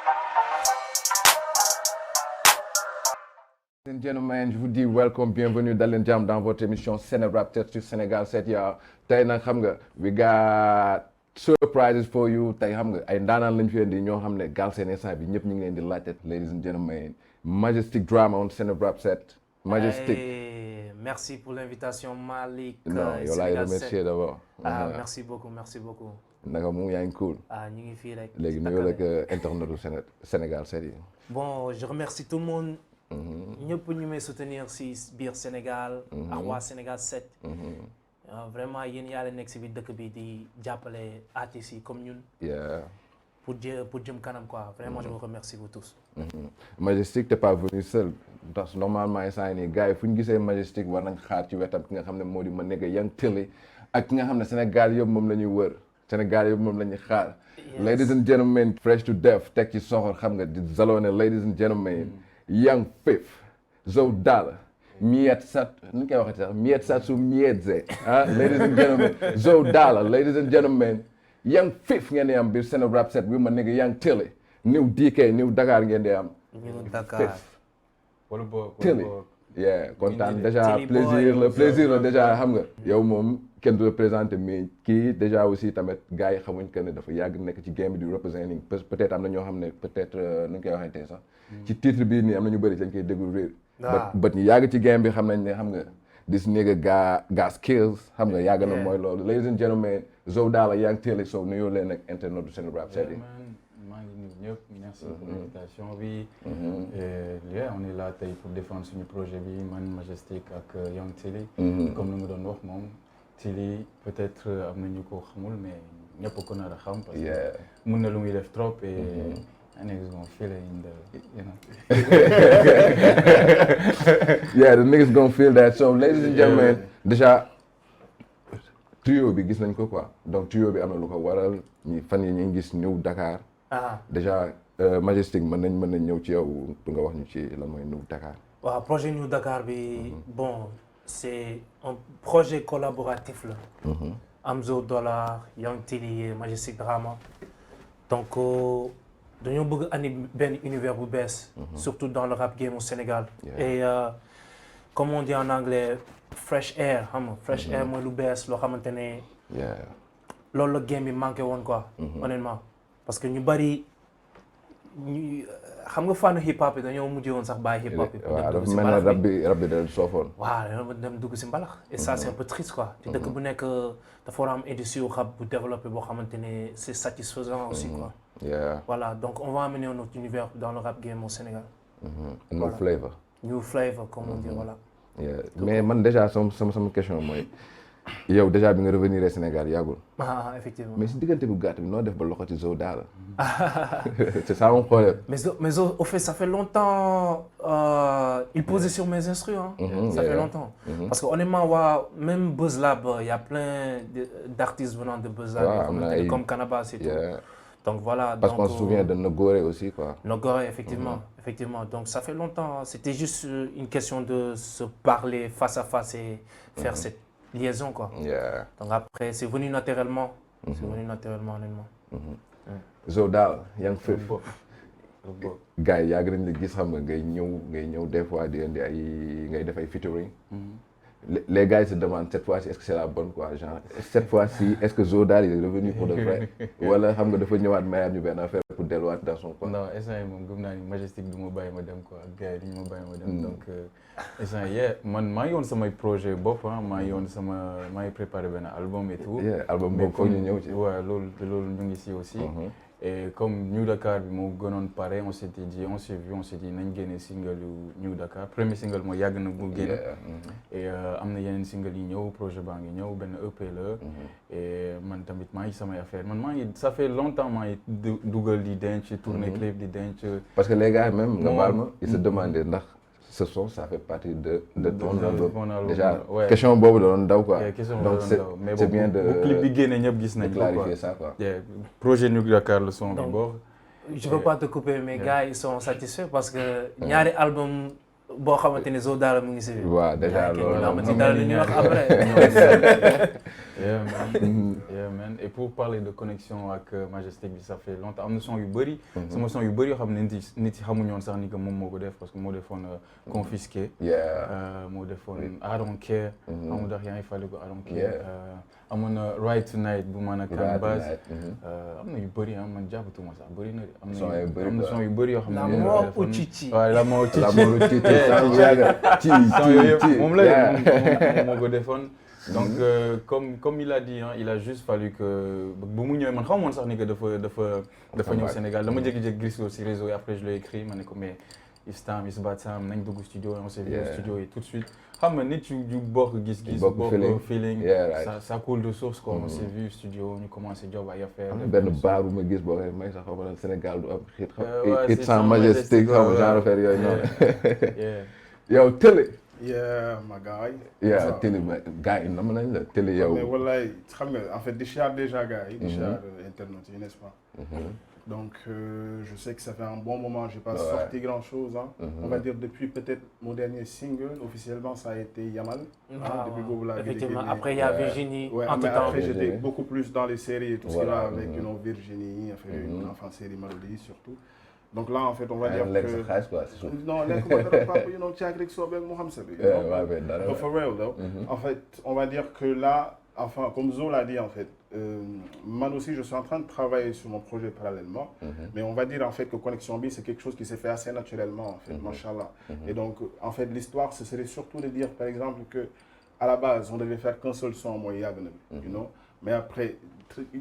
Ladies and gentlemen, je vous dis welcome, bienvenue dans leen jàmm dans votre émission Sénégal sur Sénégal 7 yaa tey nag xam nga we got surprises for you tey xam nga ay ndaanaan lañ fi indi ñoo xam ne Galsen instant bi ñëpp ñu ngi leen di laajte. Ladies and gentlemen, Majestic Drama on Sénégal 7. Majestic. Merci pour l'invitation Malick. Non yow laay remercier d'abord. Merci beaucoup, merci beaucoup. naka mu yaa ngi cool. ñu ngi fii rek. léegi nuyoo la ak internetu Sénégal 7 yi. Bon, je remercie tout le monde. ñëpp ñu may soutenir si biir Sénégal. ak waa Sénégal 7. Vraiment yéen yaa leen nekk si biir dëkk bi di jàppale artistes yi comme ñun. pour jëm kanam quoi. Vraiment je vous remercie vous tous. Majestic t'es pas venu seul parce que normalement instant yii nii gars yi fu ñu gisee Majestic war nañ xaar ci wetam ki nga xam ne moo di ma nekk Young Tilly ak ki nga xam ne Sénégal yëpp moom la ñuy wër Sénégal yëpp moom la ñuy xaar. Ladies and gentlemen, fresh to death teg ci soxor xam nga di zaloone ladies and gentlemen. Young Fif, Zo Dollar, Miet Sat, nu koy waxee sax Miet Satsu Mietze, ladies and gentlemen, Zo Dollar, ladies and gentlemen, Young Fif ngeen di am biir Sénégal 7 bi ma nekk Young Tilly, New DK, New Dakar ngeen di am. New Dakar. wala boog Tilly, kontaan déjà plaisir la déjà xam nga. yow moom kenn du représenté mais kii déjà aussi tamit gars yi xamuñ que ne dafa yàgg nekk ci game bi di représenting peut-être am na ñoo xam ne peut-être nu ñu koy waxee tey sax. ci titre bii nii am na ñu bëri dañ koy découvrir. bët ñu yàgg ci game bi xam nañ ne xam nga this nigga gaa skills xam nga yàgg na mooy loolu. Ladies and gentlemen, Zo Dollar Young Tilly Sow nuyoo leen ak internet du Sénégal 7 yi. maa ngi nuyu ñëpp merci pour l'invitation bi. On est là tey pour défendre suñu projet bi man Majestic ak Young Tilly. comme ni nga doon wax moom Tilly peut-être am na ñu ko xamul mais ñëpp ko nar a xam. parce que mun na lu muy def trop et. And niggas gonna feel it in the, you know. Yeah, the niggas gonna feel that. So, ladies and gentlemen, déjà trio bi gis nañ ko quoi. Donc trio bi am na lu ko waral ñi fan yi ñu ngi gis New Dakar. Déjà Majestic mën nañ ñëw ci yow nga wax ñu ci lan mooy New Dakar. waaw projet New Dakar bi bon c'est un projet collaboratif la. am Zo Dollar, Young Tilly et Majestic Drama. Donc dañoo bëgg andi benn univers bu bees. surtout dans le rap game au Sénégal. et comme on dit en anglais fresh air xam nga fresh air mooy lu bees loo xamante ne. loolu la game bi manqué woon quoi. honnêtement parce que ñu bari ñu xam nga fànn hip hop yi dañoo mujjee woon sax bàyyi hip hop yi. waaw dafa mel ne rap bi da leen soofoon. waaw dañoo dem dugg si mbalax. et ça c'est un peu triste quoi. te dëkk bu nekk dafa war a am industrie rap bu développé boo xamante ne c'est satisfaisant aussi quoi. Voilà, donc on va amener notre univers dans le rap game au Sénégal. New flavor. New flavor, comme on dit, voilà. Mais man déjà sama question mooy yow déjà bi nga revenir au Sénégal yàggul. Effectivement. Mais si diggante bu gàtt bi noo def ba loxo ci Zo Dollar. C'est ça mon problème. Mais au fait, ça fait longtemps. Il posait sur mes instrus, hein. Ça fait longtemps. Parce que honnêtement, même Buzz Lab, il y a plein d'artistes venant de Buzz Lab, comme Cannabis et tout. Donc voilà. Parce qu'on se souvient de Nogoré aussi quoi. Nogoré effectivement, effectivement. Donc ça fait longtemps. C'était juste une question de se parler face à face et faire cette liaison quoi. Donc après c'est venu naturellement. C'est venu naturellement honnêtement. Zo Dollar Young Fif. gars yi yàgg nañ la gis xam nga ngay ñëw des fois di indi ay ngay def ay featuring. Les gars ils se demandent cette fois-ci est-ce que c'est la bonne quoi genre cette fois-ci est-ce que Zo Dollar il est revenu pour de vrai wala xam nga dafa ñëwaat mayaat ñu benn affaire pour delluwaat dans son coin. non instant yii moom gëm naa ni Majestic du ma bàyyi ma dem quoi ak gars yi du ñu ma bàyyi ma dem. donc instant yii man maa ngi woon samay projet bopp maa ngi woon maa ngi préparé benn album et tout. album boobu foog ñu ñëw ci. waaw loolu ñu ngi si aussi. et comme New Dakar bi moo gënoon pare on s'est dit nañ génne single yu New Dakar premier single mooy yàgg na bu génn. et am na yeneen single yi ñëw projet baa ngi ñëw benn EP la. et man tamit maa ngi samay affaire man maa ngi ça fait longtemps maa ngi dugal di denc tourner clip di denc. parce que les gars même nga baal ma ils se demandaient ndax ce son ça fait partie de ton album déjà question boobu da doon daw quoi. donc c'est bien de bu clip bi génne ñëpp gis nañ ko clarifier ça quoi. projet New Dakar le son bi boobu. je veux pas te couper mais gars ils sont satisfaits parce que ñaari album boo xamante ne Zo Dollar mu ngi si. waaw déjà loolu la ñu wax après. Yeah, man. Yeah, man. Et pour parler de connexion avec Majestic, ça fait longtemps. Am na son yu bëri. sama son yu bëri yoo xam ne nit yi xamuñu woon sax ni que moom moo ko def parce que moo defoon confisqué. moo defoon I don't care. amul ndax yaa ngi fàttali ko I don't care. amoon na Right Tonight bu man a kan base. am na yu bëri ah man jàppatuma sax bëri na de. am na son yu bëri yoo xam ne. La mort au Chichi. waaw la mort au Chichi. la mort au Chichi. son yooyu yëpp moom la moo ko defoon. Donc comme il a dit hein, il a juste fallu que bu mu ñëwee man xamoon sax ni que dafa ñëw Sénégal dama jékki-jékki gis ko ci réseau et après je l'ai écrit ma ne ko mais it's about time nañ dugg studio on s'est vu au studio et tout de suite xam nga nit yu bokk gis-gis bokk feeling ça coule de source quoi on s'est vu studio ñu commencé job ay affaire benn baar bu ma gis boo xam may sax xaw ma Sénégal du am xiit xam it sans Majestic xam genre affaire yooyu noonu yow télé ma gars yi. télé gars yi nam nañ la télé yow. mais wallaay xam nga en fait di siyaar déjà gars yi. di siyaar internautes yi n'est-ce pas. Donc je sais que ça fait un bon moment j'ai pas sorti grand chose hein. On va dire depuis peut-être mon dernier single officiellement ça a été Yamal. Depuis boobu laa effectivement après il y a Virginie. mais après j'étais beaucoup plus dans les séries et tout ce qui va avec Virginie enfin série Marodi surtout. Donc là, en fait, on va dire que... Non, for real, though. En fait, on va dire que là, enfin, comme Zo l'a dit, en fait, moi aussi, je suis en train de travailler sur mon projet parallèlement. Mais on va dire, en fait, que Connexion B, c'est quelque chose qui s'est fait assez naturellement, en fait, machallah. Et donc, en fait, l'histoire, ce serait surtout de dire, par exemple, que à la base, on devait faire qu'un seul son, moi, you know. Mais après...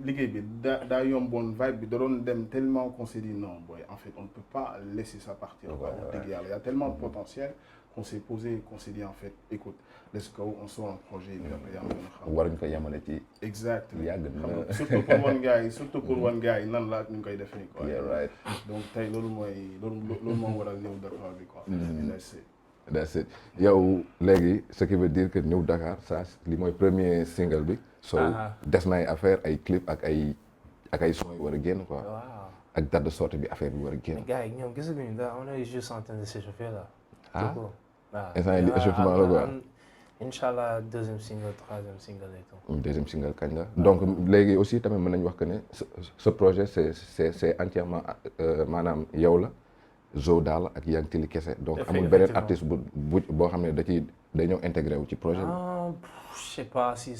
liggéey bi daa yomboon vibe bi da doon dem tellement qu'on s'est dit non boy en fait on ne peut pas laisser ça partir quoi dëgg yàlla y a tellement de potentiel qu'on s'est posé qu'on s'est dit en fait écoute let's go on sort un projet bi après yaa ngi xam waruñ ko yemale ci exactement yàgg na surtout pour wan gars yi nan la ñu koy defee quoi donc tey loolu moo waral ñëw Dakar bi quoi that's it yow léegi ce qui veut dire que ñëw Dakar ça li mooy premier single bi so des na ay affaire ay clip ak ay son yu war a génn quoi ak date de sortie bi affaire bi war a génn gars yi ñoom gisaguñu dara on est juste en train de s'échauffer là instant yi échauffement la quoi Inch'Allah deuxième single troisième single et tout deuxième single kañ la donc léegi aussi tamit mën nañu wax que ne ce projet c'est entièrement maanaam yow la Zo daal ak Yang Tili kese donc amul beneen artiste boo xam ne day ñëw intégré wu ci projet bi. Je sais pas si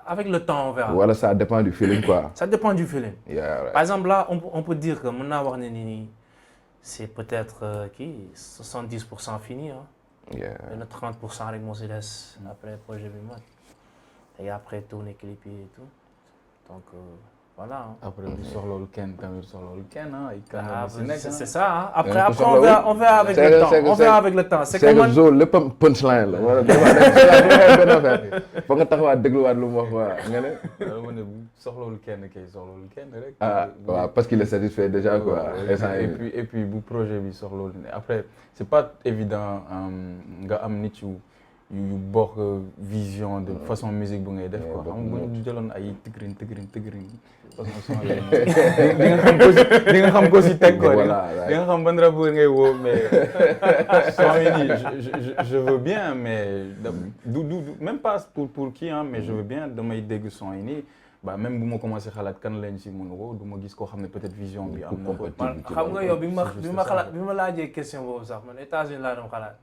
avec le temps on verra. Voilà, ça dépend du feeling quoi. Ça dépend du feeling. Yeah, right. Par exemple là on peut dire que mën naa wax ne ni c'est peut-être 70% fini hein. Yeah. Et le 30% rek moo si des après projet bi mat. Et après tourner clip et tout. Donc voilà. Hein. Après du soxlawul kenn tamit soxlawul kenn ah. C'est ça hein. Après on verra avec le temps. On verra avec le temps. C'est que Zo léppam punchline la. wala benn affaire. Foog nga taxawaat dégluwaat lu mu wax waa nga ne. ma ne soxlawul kenn kay soxlawul kenn rek. waaw parce qu'il est satisfait déjà quoi. Et puis bu projet bi soxlawul après c'est pas évident nga am nit yu bokk vision de façon musique bu ngay def quoi xam nga bu ñu jëloon ay tëgëriñ façon son di nga xam ko si teg quoi di nga xam ban rappeur ngay woo mais son yi nii je veux bien mais du même pas pour qui hein mais je veux bien damay dégg son yi nii ba même bu ma commencé xalaat kan lañ si mën a woo du ma gis koo xam ne peut-être vision bi am na xam nga yow bi ma laajee question boobu sax man États-Unis laa doon xalaat.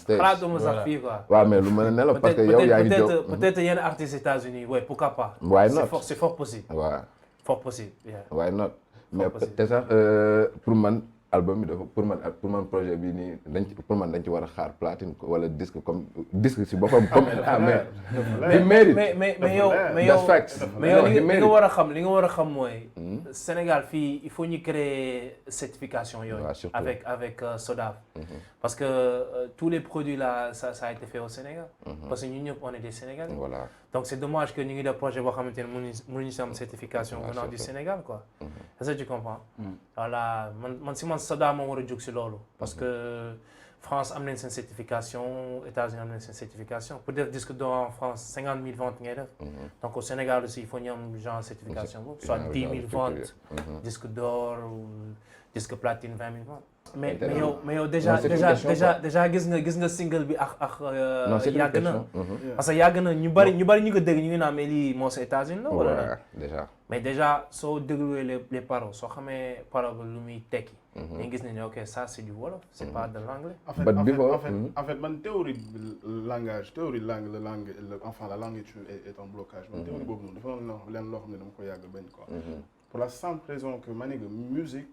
xalaatuma sax fii quoi. waaw mais lu mën a ne la parce que yow yaa ngi jóg peut-être yenn artistes États-Unis ouais pourquoi pas. why not c'est fort possible. waaw fort possible. why not mais te sax pour man album bi dafa pour man projet bi nii dañ ci war a xaar platine wala disque comme disque si boppam comme mais yow li nga war a xam mooy Sénégal fii il faut ñu créer certification yooyu avec SODAV parce que tous les produits là ça a été fait au Sénégal parce que ñun ñëpp on est des Sénégalais voilà donc c'est dommage que ñu ngi def projet boo xamante ne mënuñu si am certification venant du Sénégal quoi est-ce que tu comprends voilà man si man SODAV moo war a jóg si loolu parce que France am nañ seen certification États-Unis am nañ seen certification pour def disque d'or en France 50 000 ventes ngay def donc au Sénégal aussi il faut ñu am genre certification boobu soit 10 000 ventes disque d'or ou disque platine 20 000 ventes mais intérêt. yow déjà Non, c'est une question, déjà gis nga single bi ak non c'est une yàgg na question. parce que yàgg na ñu bari ñu ko dégg ñu ngi naan mais lii moo sa États-Unis la wala Ouais, déjà. mais déjà soo dégluwee les paroles soo xamee parole bi lu muy tekki dañu gis ne ok ça c'est du wolof c'est pas de l'anglais. En fait, man théorie langage, la langue, enfin la langue est un blocage. Man théorie boobu noonu dafa doon leen loo xam ne dama ko yàgg bañ quoi. Pour la simple raison que ma nigga musique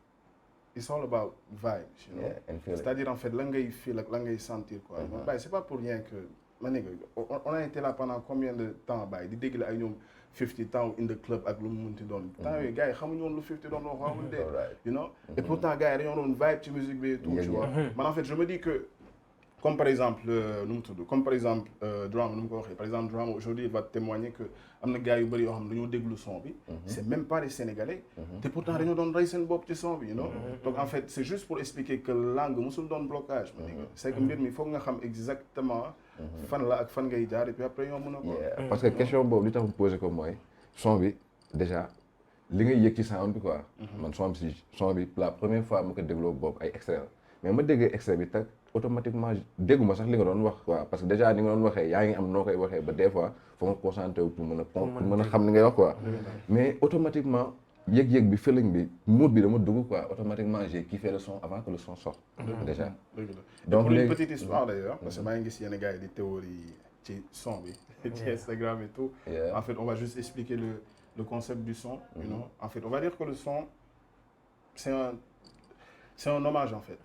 it's all about vibes, you know. Yeah, and feel it. C'est-à-dire en fait la ngay feel ak la ngay sentir quoi. Man Baye c'est pas pour rien que ma nigga on a été là pendant combien de temps Baye di dégg la ay ñoom 50 temps in the club ak lu mu munti doon. Temps yooyu gars yi xamuñu woon lu 50 doon wax xamuñu de. You know. Et pourtant gars yi dañoo doon vibe ci musique bi et tout, tu vois. Man en fait je me dis que comme par exemple Drama nu mu ko waxee par exemple Drama aujourd'hui il va témoigner que am na gars yu bëri yoo xam ne dañoo déglu son bi c'est même pas des Sénégalais te pourtant dañoo doon rey seen bopp ci son bi you know donc en fait c'est juste pour expliquer que langue musul doon blocage ma dégg c'est que mbir mi foog nga xam exactement fan la ak fan ngay jaar et puis après yoo mën a ko parce que question boobu li tax mu posé ko mooy son bi déjà li ngay yëg ci sound bi quoi man son bi la première fois ma ko dégloo boobu ay extrait la mais ma déggee extrait bi tag automatiquement dégguma sax li nga doon wax quoi parce que déjà ni nga doon waxee yaa ngi am noo koy waxee ba des fois faut nga concentré wu pour mën a xam ni ngay wax quoi mais automatiquement yëg-yëg bi feeling bi mood bi dama dugg quoi automatiquement j'ai kiffé le son avant que le son sorte déjà donc pour une petite histoire d'ailleurs parce que maa ngi gis yenn gars yi di théorie ci son bi ci Instagram et tout en fait on va juste expliquer le concept du son you know en fait on va dire que le son c'est un hommage en fait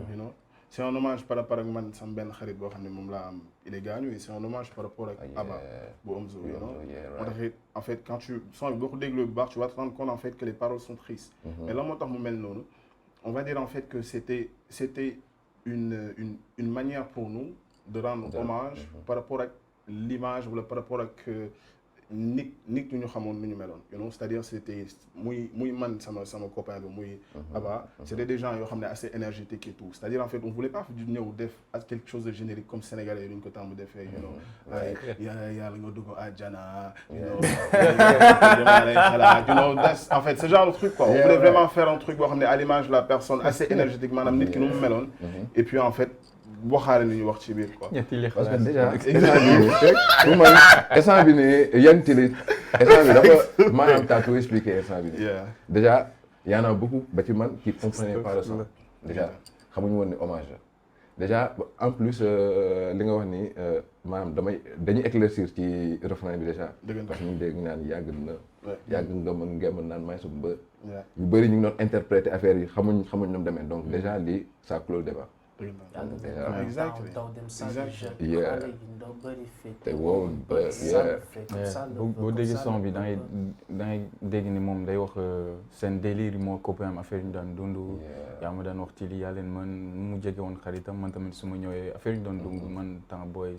you know c'est un hommage par rapport ak man sama benn xarit boo xam ne moom laa am il est gaañu et c'est un hommage par rapport ak Abba bu Omzo you know moo tax en fait quand tu son bi boo ko déglu bu baax tu vas te rendre compte en fait que les paroles sont tristes mais lan moo tax mu mel noonu on va dire en fait que c'était une manière pour nous de rendre hommage par rapport ak l'image wala par rapport ak nit ñu xamoon nu ñu meloon you know c'est-à-dire c'était muy man sama copain bi muy Abba c'était des gens yoo xam ne assez énergétiques et tout c'est-à-dire en fait on voulait pas ñëw def quelque chose de générique comme sénégalais yi ñu ko tàmm defee you know yàlla nga dugg àjjana you know that's en fait ce genre de truc quoi on voulait vraiment faire un truc boo xam ne à l'image de la personne assez énergétique maanaam nit ki nu mu meloon et puis en fait waxaale li ñu wax ci biir quoi. parce que déjà instant bi nii yan tili instant bi dafa maanaam t'as tout expliqué instant bi nii. déjà y en a beaucoup ba ci man qui comprenaient pas le son déjà xamuñu woon ne hommage la déjà en plus li nga wax ni maanaam dañuy éclaircir ci refrain bi déjà. parce que ñu dégg naan yàgg nga ma ngeen naan may suñu bër. yu bëri ñu ngi doon interpréter affaire yi xamuñ nu mu demee donc déjà lii ça clôt le débat. Exactly. boo déggee son bi da ngay dégg ni moom day wax seen délire moo copain am affaire yi ñu daan dund. yaa ma daan wax ci lii yaa leen man mu jege woon xaritam man tamit su ma ñëwee affaire yi ñu doon dund man temps booy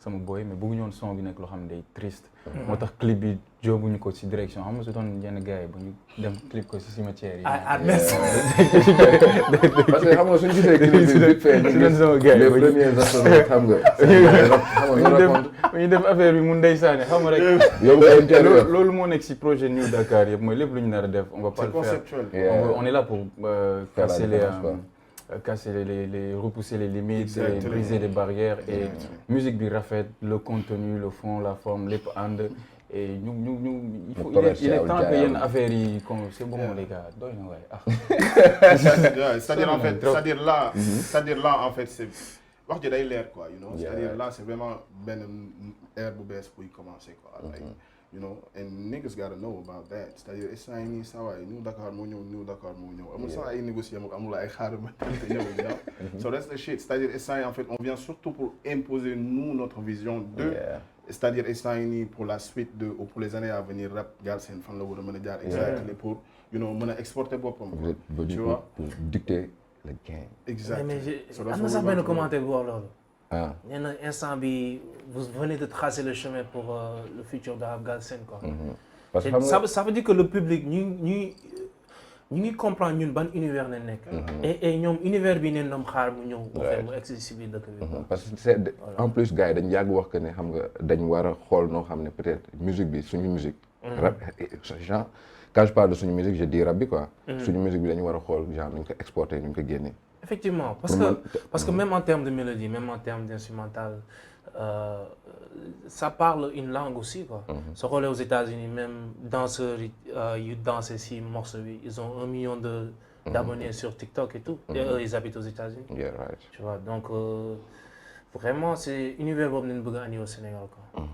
sama boy mais bëgguñu woon son bi nekk loo xam ne day triste. moo tax clip bi jóobuñu ko ci direction xam nga su doon yenn gars yi bu ñu dem clip ko ci cimetière yi. parce que xam nga suñu gisee clip bi vite fait ñu gis les premiers astronautes xam nga. ñu def affaire bi mu ndeysaane xam nga rek. loolu moo nekk ci projet New Dakar yëpp mooy lépp lu ñu nar a def on va pas le faire. On est là pour casser repousser les limites, briser les barrières et musique bi rafet, le contenu, le fond, la forme, lépp ànd et il est temps que yenn affaires yi c'est bon les gars doy na waay c'est-à-dire en fait c'est-à-dire là en fait c'est wax ji day leer quoi you know c'est-à-dire là c'est vraiment benn ère bu bees buy commencer quoi you know and niggas gotta know about that c'est-à-dire instant yii nii saa waay New Dakar moo ñëw amul sax ay négocier amul ay xaaral te ñëw you know so that's the shit c'est-à-dire instant yii en fait on vient surtout pour imposer nous notre vision de c'est-à-dire instant yii nii pour la suite pour les années à venir rap Galsen fan la war a mën a jaar exactement pour you know mën a exporter boppam tu vois pour dicter le game exactement mais am na sax benn commentaire bu wax loolu nee na instant bi vous venez de tracer le chemin pour le futur de rap Galsen quoi. parce que ça veut dire que le public ñu ngi comprendre ñun ban univers lañ nekk. et ñoom univers bi neen ñoom xaar mu ñëw. mu egg si biir dëkk bi. parce que c'est en plus gars yi dañ yàgg wax que ne xam nga dañ war a xool noo xam ne peut-être musique bi suñu musique. rap genre quand je parle de suñu musique je dis rap bi quoi. suñu musique bi dañu war a xool genre ñu ko exporter ñu ko génne. Effectivement, parce que même en termes de mélodie, même en termes d'instrumental, ça parle une langue aussi quoi. Soo xoolee aux États-Unis même danseurs yu dansent si morceau bi ils ont 1 million d'abonnés sur TikTok et tout. Et eux ils habitent aux États-Unis. Yeah, right. Tu vois donc vraiment c'est univers boobu nañu bëgg a andi au Sénégal quoi.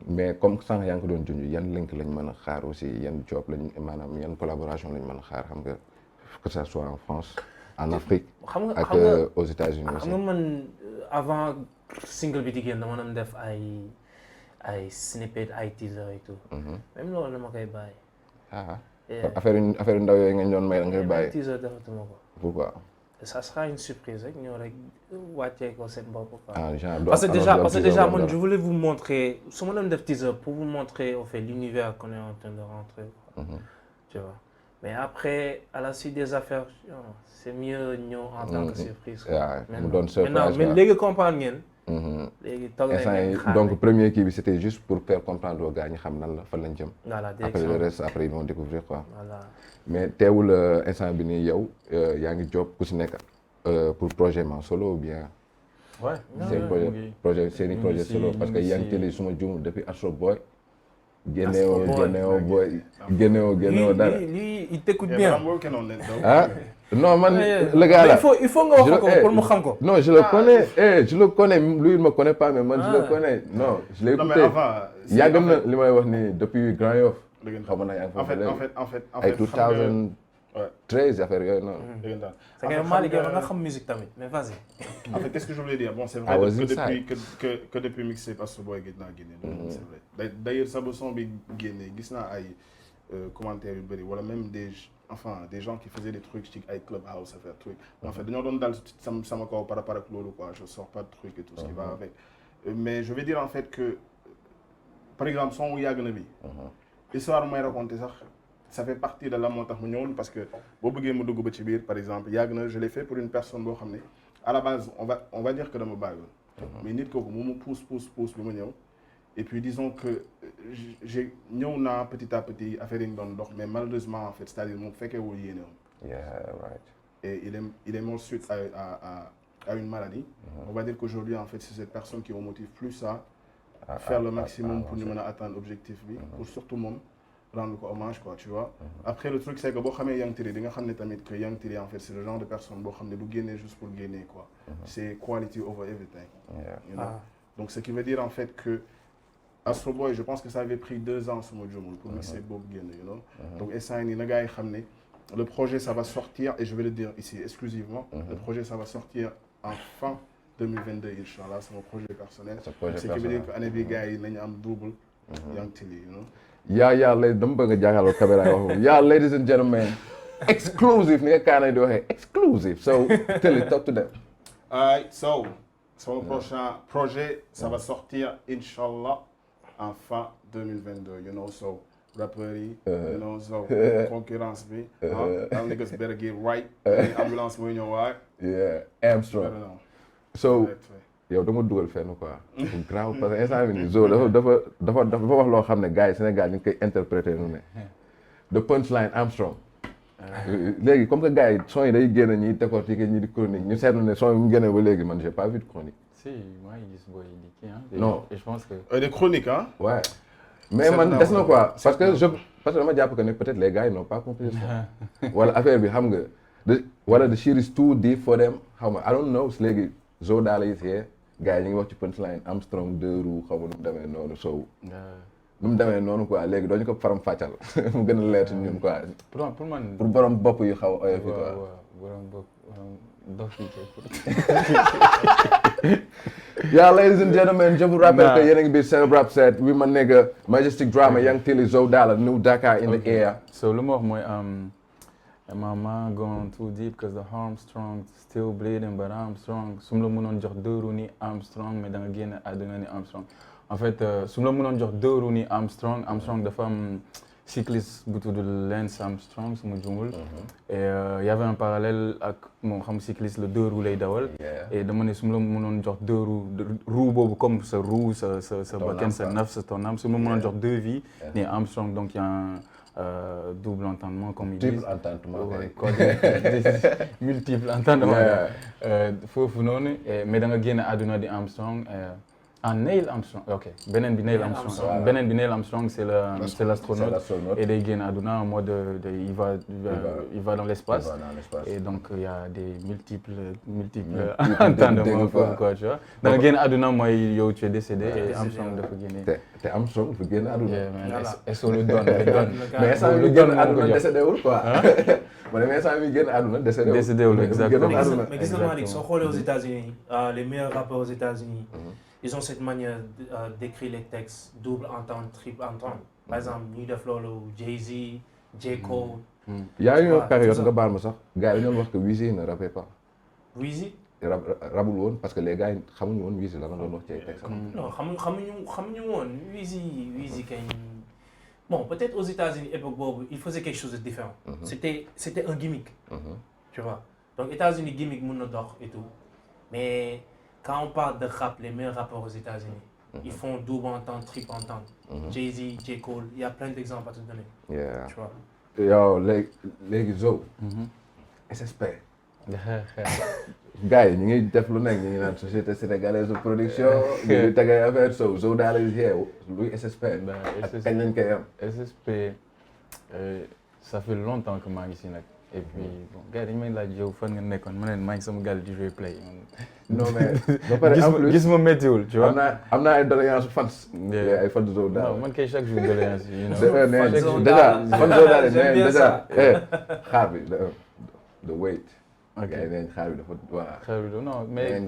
mais comme sànq yaa ngi ko doon junj yan link lañ mën a xaar aussi yan job lañ maanaam yan collaboration lañ mën a xaar xam nga que ça soit en France en Afrique ak aux États-Unis aussi. xam nga man avant single bi di génn dama doon def ay snippet ay teaser et tout. même loolu dama koy bàyyi. affaire ndaw yooyu nga ñu doon may da ngay bàyyi. teaser defatuma ko. pourquoi. ça sera une surprise rek ñëw rek wàccee ko seen bopp quoi. parce que déjà man je voulais vous montrer su ma doon def teaser pour vous montrer au fait l'univers qu'on est en train de rentrer quoi. Tu vois mais après à la suite des affaires c'est mieux ñëw en tant que surprise. mu doon surprise mais léegi comprendre ngeen. léegi toog nañ donc premier kii bi c'était juste pour faire comprendre aux gars ñi xam nan la fan lañ jëm. voilà après le reste après ils vont découvrir quoi. voilà mais teewul instant bi nii yow yaa ngi job ku si nekk pour projet man solo ou bien. ouais c'est un projet solo parce que yaa ngi télé suma juum depuis Astro Boy. génneewoo dara. lui il t'écoute bien. ah non man le gars là il faut nga wax ko pour mu xam ko. non je le connais lui il me connaît pas mais man je le connais non je l'ai écouté yàgg na li may wax ni depuis Grand Yoff. xam nga yaa ngi foofu ay 2013 affaire yooyu noonu. c'est que Malick yow nga xam musique tamit mais vas-y. En fait, qu'est-ce que je voulais dire? Bon, c'est vrai que depuis mixé Astro Boy gis naa génne. C'est vrai. D'ailleurs sa son bi génne gis naa ay commentaires yu bëri wala même des gens qui faisaient des trucs ci ay Clubhouse à faire truc. En fait dañoo doon dal sama kaw par rapport ak loolu quoi. Je sors pas de trucs et tout ce qui va avec. Mais je vais dire en fait que par exemple son yàgg na bi. Histoire may raconter sax. Ça fait partie de la moo tax mu ñëwoon parce que boo bëggee mu dugg ba ci biir par exemple yàgg na je l'ai fait pour une personne boo xam ne à la base on va dire que dama bàyyiwoon. mais nit kooku mu pousse bi ma ñëw. et puis disons que j'ai ñëw naa petit à petit affaire yi ñu doon dox mais malheureusement en fait c'est-à-dire moom fekkeewul yéene woon. Yeah, right. Et il est mort suite à une maladie. On va dire qu'aujourd'hui en fait c'est cette personne qui me motive plus à faire le maximum pour ñu mën a atteindre objectif bi. pour surtout moom. rendre ko hommage quoi tu vois. Après le truc c'est que boo xamee Young Tilly di nga xam ne tamit que Young Tilly en fait c'est le genre de personne boo xam ne du génnee juste pour génner quoi. C'est quality over everything. You know? Donc ce qui veut dire en fait que Astro Boy je pense que ça avait pris 2 ans suma juumul pour mixer boobu génn you know. Donc instant yii na gars yi xam ne le projet ça va sortir et je vais le dire ici exclusivement. Le projet ça va sortir en fin 2022 inchallah c'est mon projet personnel. Ce qui veut dire que année bi gars yi nañu am double Young Tilly you know. yaa lay dama bëgg nga jàngaloo caméra yi wax yaa ladies and gentlemen exclusive ni nga kaanay di waxee exclusive so tell it talk to them. Alright, so son prochain projet ça va sortir inchallah en fin 2022 you know so rappeurs yi you know so concurrence bi all niggas better get right ambulance mooy ñëw waay yeah Armstrong so yow dama dugal fenn quoi. grave parce que instant bii nii Zo dafa wax loo xam ne gars yi Sénégal ñu ngi koy interpréter nu ne. the punchline Armstrong. léegi comme que gars yi son yi day génn ñi décortiquer ñi di chronique ñu seetlu ne son yi mu génne ba léegi man j'ai pas vu de chronique. si maa ngi gis booy di kii ah. non et je pense que. des chroniques hein. ouais mais man des na quoi parce que dama jàpp que ne peut-être les gars yi n'ont pas compris ça. wala affaire bi xam nga wala the shit is too deep for them xaw ma I don't know léegi Zo Dalla is here. gars yi ñu ngi wax ci punchline Armstrong 2 roues xaw ma nu mu demee noonu sow. nu mu demee noonu quoi léegi doo ñu ko faram fàccal mu gën a leer ci ñun quoi. pour man pour borom bopp yu xaw a oyof yi quoi. waaw borom bopp dof yi Yeah, ladies and gentlemen, je vous rappelle que yéen a ngi biir seen rap set wi ma nigga Majestic Drama Young Tilly Zo Dalla New Dakar in the air. So lu ma wax mooy my mind going too deep because the Armstrong still bleeding but I'm strong su ma la mënoon jox 2 roues ni Armstrong mais da nga génn àdduna ni Armstrong en fait su ma la mënoon jox 2 roues ni Armstrong dafa am cycliste bu tudd Lance Armstrong su ma jumul et y avait un parallèle ak moom xam cycliste le 2 roues lay dawal et dama ne su ma la mënoon jox 2 roues boobu comme sa roue sa bakkan sa naf sa ton âme su ma la mënoon jox 2 vies ni Armstrong donc y a double entendement comme ils disent. Triple entendement. Multiple entendement. Foofu noonu mais da nga génn àdduna di Armstrong. Neil Armstrong ok beneen bi Neil Armstrong beneen bi Neil Armstrong c'est l'astronaute et day génn àdduna en mode il va dans l'espace et donc il y a des multiples entendements quoi tu vois da nga génn àdduna mooy yow tu es décédé et Armstrong dafa génne te Armstrong dafa génn àdduna eso lu doon mais instant bi génn àdduna décédé wul quoi ma ne mais instant bi génn àdduna décédé wul exactement mais gis nga Malick soo xoolee aux États-Unis les meilleurs rappeurs aux États-Unis ils ont cette manière d'écrire les textes double entente, triple entente. Par exemple, ñuy def loolu Jay-Z, J. Cole. Il y a eu une période nga baal ma sax gars yi dañoo wax que Weezy ne rappait pas. Weezy. rabul woon parce que les gars yi xamuñu woon Weezy la nga doon wax ci ay textes. non xamuñu woon Weezy kañ. Bon, peut-être aux États-Unis époque boobu il faisait quelque chose de différent. C'était un gimmick. Tu vois. Donc États-Unis gimmick mën na dox et tout mais quand on parle de rap, les meilleurs rappeurs aux États-Unis, ils font double entente, triple entente. Jay-Z, J. Cole, il y a plein d'exemples à te donner. Yeah. Tu vois. Yo, léegi Zo. SSP. gars yi ñu ngi def lu nekk ñu ngi naan société sénégalaise de production. ñu ngi teg ay affaire Zo daal di luy SSP. ak kañ lañ koy am. SSP ça fait longtemps que maa ngi si nag. et puis bon gars yi dañu may laaj yow fan nga nekkoon ma ne maa ngi sama gàll di jouer play. non mais ba pare en plus gis ma méttiwul tu vois. am naa ay doléance fans. ay fans Zo daal. non man kay chaque jour doléance yi. déjà fan Zo daal déjà xaar bi the wait. ok gars yi nee nañ xaar bi dafa voilà. xaar bi non mais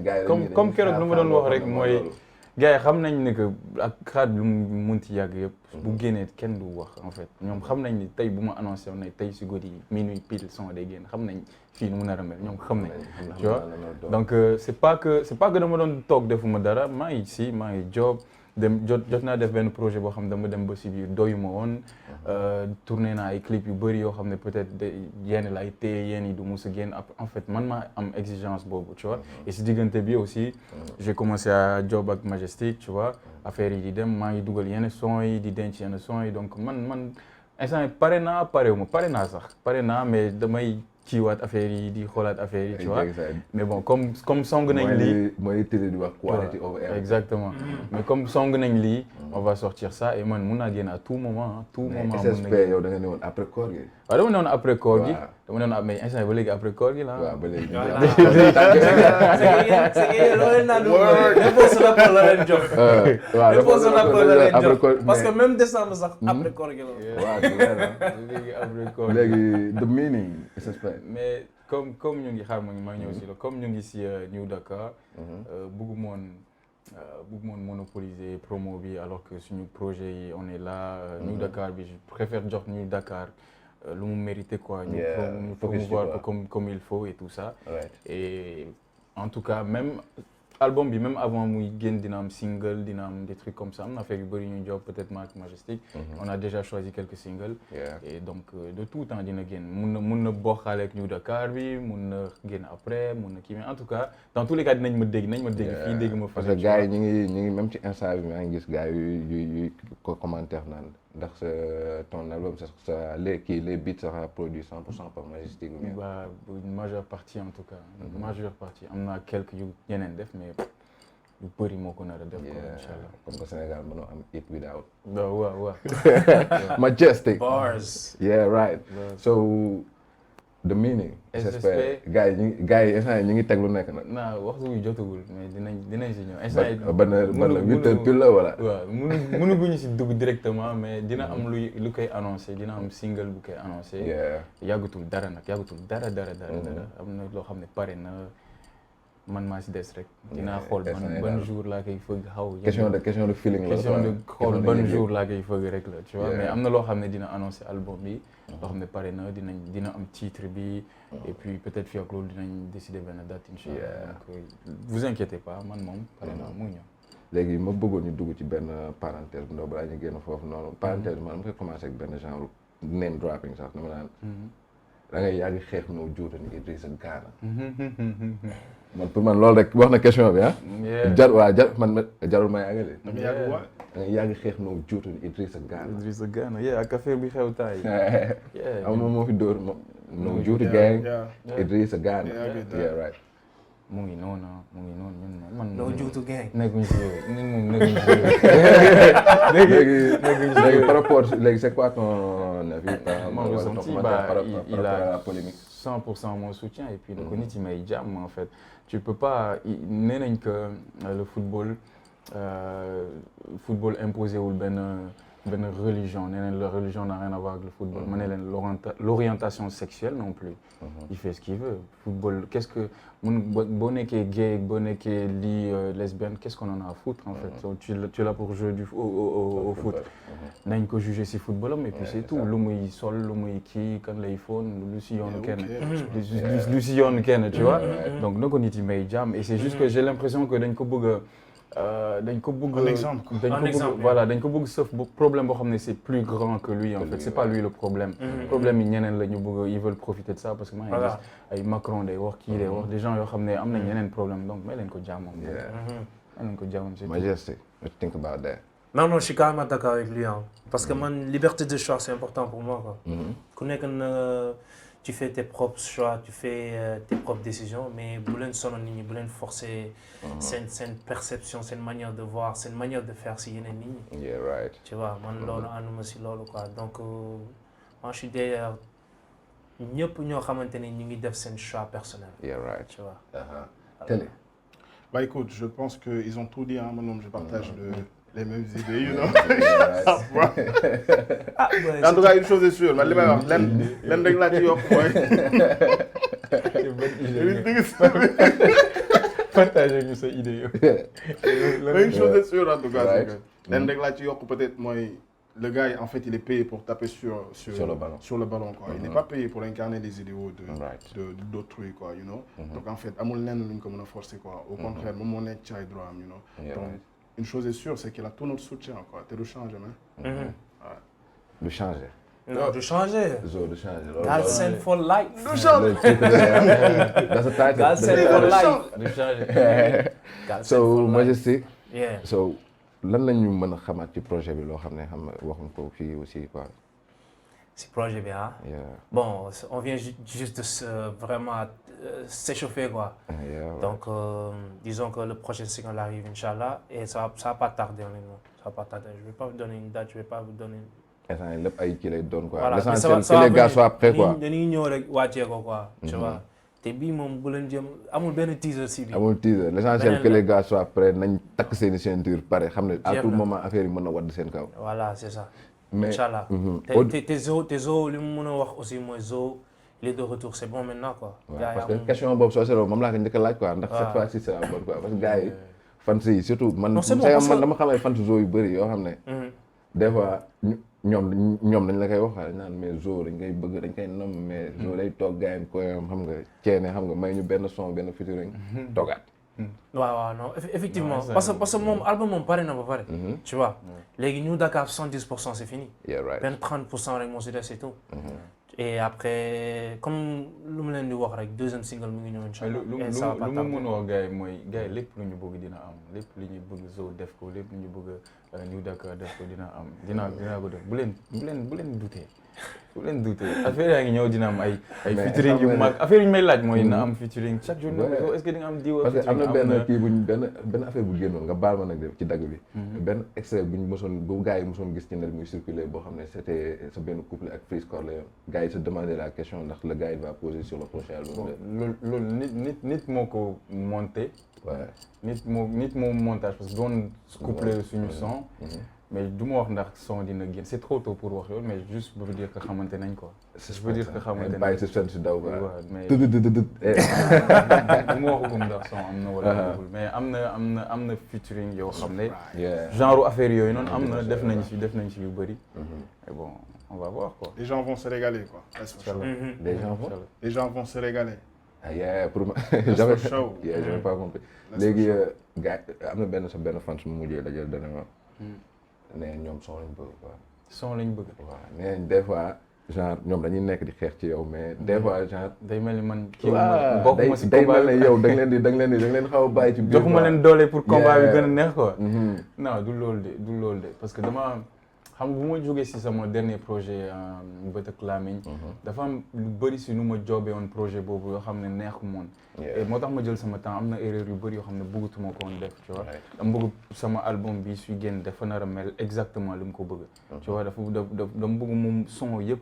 comme keroog lu ma doon wax rek mooy. gars yi xam nañ ne que ak xaar bi lu mu munti yàgg yëpp. bu génnee kenn du wax en fait ñoom xam nañ ni tey bu ma annoncé woon ne tey si guddi minuit pile son day génn xam nañ fii nu mu nar a mel ñoom xam nañ. tu vois donc c'est pas que dama doon toog defuma dara maa ngi si maa ngi job dem jot naa def benn projet boo xam ne dama dem ba si biir doyuma woon. tourné naa ay clip yu bëri yoo xam ne peut-être yenn laay téye yenn yi du mus a génn en fait man maa am exigence boobu tu vois. et si diggante bi aussi j'ai commencé à job ak Majestic tu vois affaire yi di dem maa ngi dugal yenn son yi di denc yenn son yi donc man instant pare naa mais damay kiiwaat affaire yi di xoolaat affaire yi tu vois mais bon comme song nañ lii mooy télé di wax quality over everything. exactement mais comme song nañ lii on va sortir ça et man mun naa génn à tout moment SSP yow da nga ne woon après koor gi. waaw dama ne woon après koor gi. dama ne woon mais instant ba léegi après koor gi la. waaw ba léegi. parce que même décembre sax après koor gi la. waaw léegi après koor léegi the meaning SSP. mais comme ñu ngi xaar ma ñëw si la comme ñu ngi si New Dakar. bëggumoon monopoliser promo bi alors que suñu projet yi on est là. New Dakar bi je préfère jox New Dakar lu mu mérité quoi. ñu promouvoir comme il faut et tout ça. et en tout cas même album bi même avant muy génn dina am single dina am des trucs comme ça am na affaire yu bëri ñu job peut-être Marc Majestic. on a déjà choisi quelques singles. et donc de tout temps dina génn mun na bokkaale ak New Dakar bi mun na génn après mun na kii mais en tout cas dans tous les cas dinañ ma dégg fii dégg ma. parce que gars yi ñu ngi même ci Insta bi maa ngi gis gars yu ko commentaire naan ndax ton album les beats sera produit 100% par Majestic. bah une majeure partie en tout cas. majeure partie am na quelques yu ñeneen def mais lu bëri moo ko nar a def. incha allah comme que Sénégal mënoo am it without. waaw. Majestic. Bars. yeah right. so the meaning. SSP gars yi instant ñu ngi teg lu nekk nag. non waxtu wi jotagul mais dinañ si ñëw. instant yi ban 8 heures pile la wala. waaw mënuguñu si dugg directement mais dina am lu koy annoncé dina am single bu koy annoncé. yàggatul dara am na loo xam ne pare na man maa si des rek. dinaa xool ban jour laa koy fëgg xaw. question de feeling la. question de xool ban jour laa koy fëgg rek la tu vois mais am na loo xam ne dina annoncé album bi. loo xam ne pare na dina am titre bi. et puis peut-être fii ak loolu dinañ décider benn date incha allah. donc vous inquiétez pas man moom pare na mu ngi ñëw. léegi ma bëggoon ñu dugg ci benn parenthèse bu ndaw balaa ñu génn foofu noonu. parenthèse bi man dama koy commencé ak benn genre name dropping sax dama naan. da ngay yàgg xeex noo juuta ni Idrissa Gana. man pour man loolu rek wax na question bi ah. Jarul ma yàggale. da nga yàgg waay. da nga yàgg xeex noo juutu Idrissa Gana. Idrissa Gana ak affaire bi xew taay. moom moo fi dóor moom. noo juutu gang. Idrissa Gana. yeah right. mu ngi noonu ñun man. noo juutu gang. nekkuñ si yooyu ñun moom nekkuñ si yooyu. léegi par rapport léegi c'est quoi ton avis. mon ressenti par rapport à la polémique. 100% mon soutien et puis donc nit yi may jàmm en fait tu peux pas nee nañ que le football imposé wul benn religion nee nañ la religion n'a rien à voir avec le football ma ne leen l'orientation sexuelle non plus il fait ce qu'il veut football qu'est-ce que mun boo nekkee gay boo nekkee lesbienne qu'est-ce qu'on en a à foutre en fait so tu es là pour jouer au foot nañ ko juger si football am et puis c'est tout lu muy sol lu muy kii kan lay foon lu si yoonu kenn lu si yoonu kenn tu vois donc na ko nit yi may jàmm et c'est juste que j'ai l'impression que dañ ko bëgg voilà dañ ko bëgg sauf problème boo xam ne c'est plus grand que lui en fait c'est pas lui le problème problème yi ñeneen la ñu bëgg ils veulent profiter de ça parce que maa ngi gis ay Macron day wax kii day wax des gens yoo xam ne am nañ yeneen problème donc may leen ko jàmmam c'est Majestic, what do you think about that? Non, je suis carrément d'accord avec lui parce que man liberté de choix c'est important pour moi quoi. Ku nekk na tu fais tes propres choix, tu fais tes propres décisions, mais bu leen sonal nit ñi bu leen forcer seen perception, seen manière de voir, seen manière de faire si yeneen nit ñi. Yeah, right. Tu vois, man loolu ànduma si loolu quoi. Donc moi je suis derrière ñëpp ñoo xamante ne ñu ngi def seen choix personnel. Yeah, right. Tu vois. Télé. Bah écoute, je pense qu'ils ont tout dit, hein. Moi, je partage les mêmes idées, you know. En tout cas, une chose est sûre, man li may wax lenn rek laa ci yokk mooy. Partagez ñu sa idée yow. Mais une chose est sûre en tout cas, c'est que lenn rek laa ci yokk peut-être mooy le gars en fait il est payé pour taper sur le ballon quoi. Il n'est pas payé pour incarner les idéaux d'autrui quoi, you know. Donc en fait amul lenn luñ ko mën a forcer quoi. Au contraire moom moo nekk ci ay droit am, you know. Donc une chose est sûre, c'est qu'il a tout notre soutien quoi. Te du changer man. Du changer. Non, du changer. Du changer. Galsen for life. Du changer. That's a title. Galsen for life. Du changer. So Majestic. Yeah. So lan la ñu mën a xamaat ci projet bi loo xam ne xam waxuñ ko fii aussi quoi. Si projet bi ah. Bon, on vient juste de vraiment s'échauffer quoi. Donc disons que le prochain single arrive inchallah et ça va pas tarder honnêtement. Ça va pas tarder. Je vais pas vous donner une date, je vais pas vous donner. Instant yii lépp ay kii lay doon quoi. Voilà, l'essentiel que les gars soient prêts quoi. dañuy ñëw rek wàccee ko quoi. Tu vois. te bii moom bu leen jëm amul benn teaser si bi. amul teaser l'essentiel que les gars soient prêts nañ takk seen i ceinture pare xam ne à tout moment affaire yi mën na wadd seen kaw. Voilà c'est ça. mais inchallah te Zo li mu mën a wax aussi mooy Zo il est de retour c'est bon maintenant quoi. parce que question boobu soo seetloo moom laa ko njëkk a laaj quoi ndax cette fois-ci c'est la bonne quoi parce que gars yi fans yi surtout man dama xam ay fans Zo yu bëri yoo xam ne des fois ñoom dañ la koy wax dañ naan mais Zo dañ koy bëgg dañ koy nom mais Zo day toog gars yi ko xam nga ceene xam nga may ñu benn son benn featuring toogaat. waaw non effectivement parce que moom album moom pare na ba pare. tu vois léegi ñu Dakar 70% c'est fini. yeah right benn 30% rek moo si des c'est tout. et après comme lu mu leen di wax rek deuxième single mu ngi ñëw inchallah. lu mu mën a wax gars yi mooy gars yi lépp lu ñu bëgg dina am lépp lu ñu bëgg Zo def ko lépp lu ñu bëgg New Dakar def ko dina am dinaa ko def bu leen douter bu leen douter affaire yaa ngi ñëw dina am ay featuring yu mag affaire yu may laaj mooy na am featuring chaque jour est-ce que di nga am diwa parce que am na benn kii buñ benn affaire bu génnoon nga baal ma nag ci dagg bi benn extrait buñ mësoon bu gars yi mësoon gis ci net muy circuler boo xam ne c'était sa benn couple ak Freeze Corps la yoon gars yi se demandaient la question ndax le gars il va poser sur le prochain album loolu nit moo ko monté nit moo montage parce que doon coupler suñu son mais du ma wax ndax son dina génn c'est trop tôt pour wax loolu mais juste pour dire que xamante nañ quoi. je veux dire que xamante nañ bàyyi si fen si daw quoi. mais du ma waxagum ndax son am na wala mais am na featuring yoo xam ne. genre affaire yooyu noonu am na def nañ ci yu bëri. mais bon on va voir quoi. Les gens vont se régaler quoi. Les gens vont se régaler. ah yeah pour moi j'avais pas compris léegi gars am na benn fan su ma mujjee dajal dana ma. nee ñoom son lañ bëgg quoi. son lañ bëgg. waaw nee des fois genre ñoom dañuy nekk di xeex ci yow mais des fois genre. day mel ni man kii waaw bokkuma si day combat mel ne yow da nga leen di xaw a bàyyi ci biir. joxuma leen doole pour combat bi gën a neex quoi. Mhm. non du loolu de parce que dama xam bu ma jógee si sama dernier projet Bët ak Lamiñ dafa am lu bëri si nu ma joobee woon projet boobu yoo xam ne neexu moon et moo tax ma jël sama temps am na erreur yu bëri yoo xam ne bëggatuma ko woon def tu vois dama bëgg sama album bi suy génn dafa nar a mel exactement li mu ko bëgg tu vois dama bëgg moom son yëpp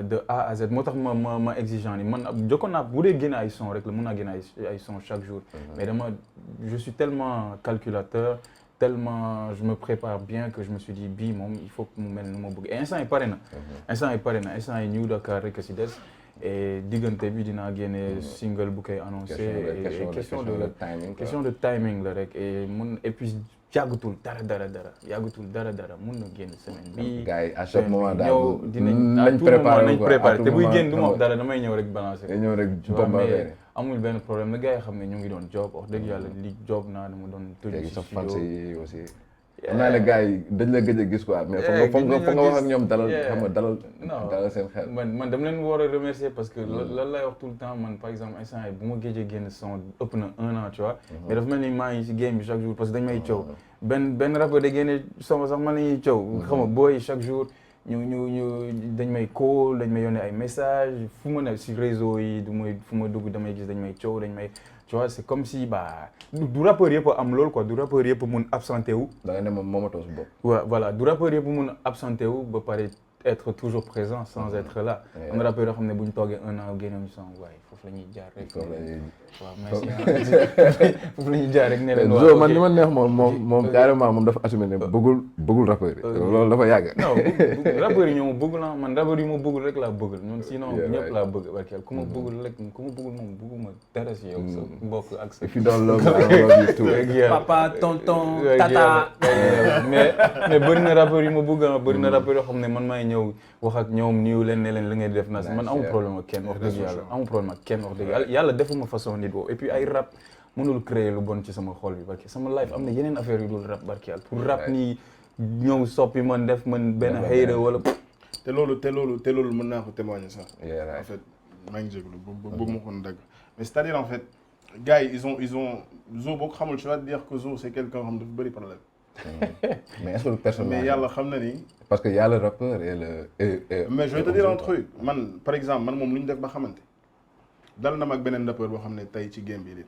de A à Z moo tax ma exigeant ni man jokkoon naa bu dee génne ay son rek la mun naa génne ay son chaque jour mais je suis tellement calculateur tellement je me prépare bien que je me suis dit bii moom il faut que mu mel ni ma bëgg et instant yi pare na instant yi New Dakar rek si des et diggante bi dinaa génne single bu koy annoncé question de timing la rek et puis yàggatul dara mun na génn semaine bi gars yi à chaque moment daal ñëw dinañ préparé te buy génn du ma wax dara damay ñëw rek balancer ñëw rek bombardé amul benn problème na gars yi xam ne ñu ngi doon job wax dëgg yàlla li job naa dama doon tëj ci studio yi aussi xam naa ne gars yi dañ la gëj a gis quoi mais foog nga wax ak ñoom dalal xam nga dalal seen xel man dama leen war a remercier parce que lan lay wax tout le temps man par exemple instant yi bu ma géejee génn son ëpp na 1 an tu vois mais dafa mel ni maa ngi si game bi chaque jour parce que dañ may coow benn rappeur da génne son sax man la ñuy coow xam nga booy chaque jour ñu dañ may call dañ may yónnee ay message fu ma ne si réseau yi fu ma dugg damay gis dañ may coow dañ may tu vois c'est comme si du rappeur yëpp am loolu quoi du rappeur yëpp mun absenté wu. da nga ne moom moomatoo su bopp. waaw voilà du rappeur yëpp mun absenté wu ba pare être toujours présent sans être là. am na rappeur yoo xam ne bu ñu toogee 1 an génne ñu son waaye foofu la ñuy jaar rek. waaw merci foofu la ñuy jaar rek ne leen waaw man li ma neex moom carrément moom dafa assumé ne bëggul rappeur yi. loolu dafa yàgg. non rappeur yi ñoo ma bëgg la man rappeur yi ma bëggul rek laa bëgg ñun sinon ñëpp laa bëgg barkeel ku ma bëggul rek ku ma bëggul moom bëgguma dara si yow sa mbokk ak sa. fi doon love papa tonton tata. mais bëri na rappeur yi ma bëgg bëri na rappeur yoo xam ne man maay ñëw wax ak ñoom niw leen ne leen li ngay def na si man amul problème ak kenn wax dëgg yàlla amul problème ak kenn wax dëgg yàlla defuma façon nit boobu et puis ay rap mënul créer lu bon ci sama xol bi barki sama life am na yeneen affaire yu dul rap barki yàlla pour rap nii ñëw soppi man def man benn xëyra wala te loolu mën naa ko témoigner sax en fait maa ngi jégalu bëgg ma ko dagg mais c'est-à-dire en fait gars yi ils ont Zo boo ko xamul tu vas te dire que Zo c'est quelqu'un xam dafa bëri problème mais est-ce que le personnage mais yàlla xam na ni parce que y a le rappeur et mais je vais te dire un truc man par exemple man moom lu ñu def ba xamante dal na ma ak beneen rappeur boo xam ne tey ci game bi il est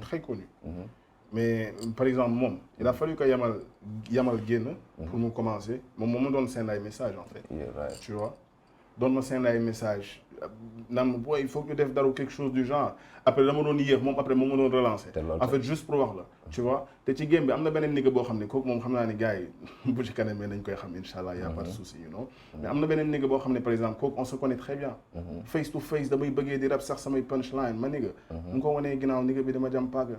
très connu mais par exemple moom il a fallu que yamal génn pour mu commencer moom ma doon send ay message en fait tu vois doon ma send ay message naan ma booy il faut que ñu def dara quelque chose du genre après dama doon yéex moom après moom ma doon relancer en fait juste pour wax la tu vois te ci game bi am na beneen nigga boo xam ne kooku moom xam naa ni gars yi bu ci kanam mais dañ koy xam inshallah y a pas de souci you know mais am na beneen nigga boo xam ne par exemple kooku on se connaît très bien face to face damay bëggee di rap sax samay punchline ma nigga mu ko wanee ginnaaw nigga bi dama jam paaga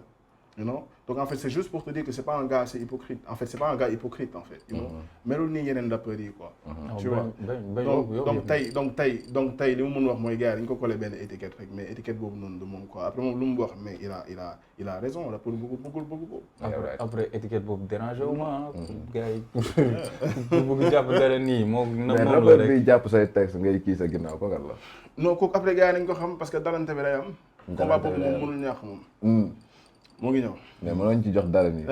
you know donc en fait c'est juste pour te dire que c'est pas un gars assez hypocrite en fait c'est pas un gars hypocrite en fait you know melul nii yeneen rappeurs yi quoi tu vois donc tey li mu mën wax mooy gars yi dañu ko collé benn étiquette rek mais étiquette boobu noonu du moom quoi après moom lu mu wax mais il a raison rappeur bëggul après étiquette boobu dérangé wu ma gars yi pour bëgg jàpp dara nii moom mais rappeur bi jàpp say texte ngay kii sa ginnaaw ko la non kooku après gars yi nañ ko xam parce que dalante bi day am combat boobu moom mënul ñàkk moom moo ngi ñëw mais mënoon ci jox dara nii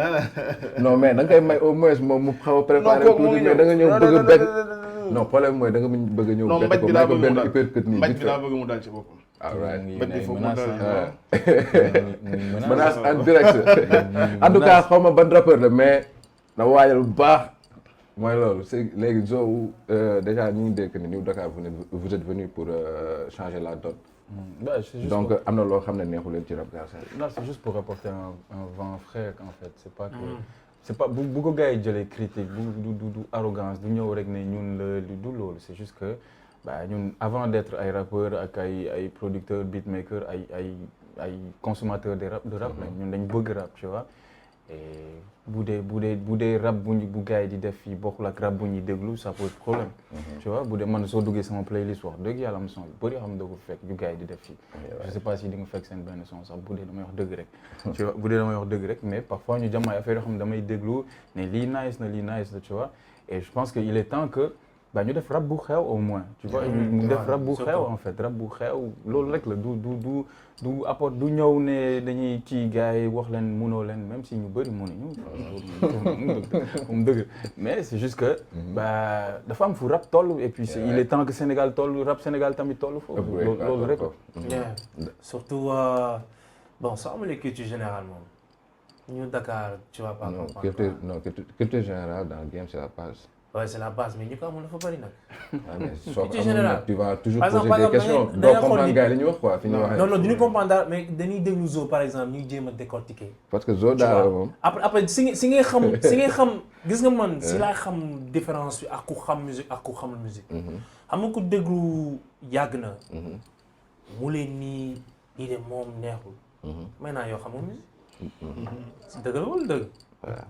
non mais da nga koy may au moins moom mu xaw a préparé tuuti mais da nga ñëw bëgg a bett non problème mooy da nga bëgg a ñëw bett ko may ko benn uppercut nii mbaj bi laa bëgg mu dal ci boppam alright mbaj bi foog mu dal menace en direct en tout cas xaw ma ban rappeur la mais na waajal bu baax mooy loolu c'est léegi Zo déjà ñu ngi dégg ni New Dakar vous êtes venu pour changer la donne donc am na loo xam ne neexu leen ci rap Galsen. non c'est juste pour apporter un vent frais en fait c'est pas bu ko gars yi jëlee critique du arrogance du ñëw rek ne ñun la du loolu c'est juste que ñun avant d'être ay rappeurs ak ay producteurs beatmakers ay consommateurs de rap la ñun dañ bëgg rap tu vois et bu dee rap bu gars yi di def fii bokkul ak rap bu ñuy déglu ça pose problème tu vois bu dee man soo duggee sama playlist wax dëgg yàlla am son yu bëri xam da ko fekk yu gars yi di def fii je sais pas si di nga fekk seen benn son sax bu dee damay wax dëgg rek tu vois bu dee damay wax dëgg rek mais parfois ñu jàmm ay affaire yoo xam ne damay déglu ne lii nice na tu vois et je pense que il est temps que bah ñu def rap bu xew au moins tu vois ñu def rap bu xew en fait rap bu xew loolu rek la du apport du ñëw ne dañuy kii gars yi wax leen mënoo leen même si ñu bëri mënuñu moom dëgg mais c'est juste que bah dafa am fu rap toll et puis il est temps que Sénégal toll rap Sénégal tamit toll foofu loolu rek surtout bon soo amulee culture générale moom ñu Dakar tu vas pas comprendre culture générale dans le game c'est la base. Ouais, c'est la base mais ñu ko amul dafa bëri nag. culture générale tu vas toujours poser des questions doo comprendre gars yi li ñuy wax quoi fi ñuy waxee. non duñu comprendre dara mais dañuy déglu Zo par exemple ñuy jéem a décortiquer. parce que Zo daal moom. après si ngay xam gis nga man si laay xam différence bi ak ku xam musique ak ku xamul musique. xam nga ku déglu yàgg na. mu leen nii lii de moom neexul. maintenant yow xamoo musique. dëgg la wala dëgg. voilà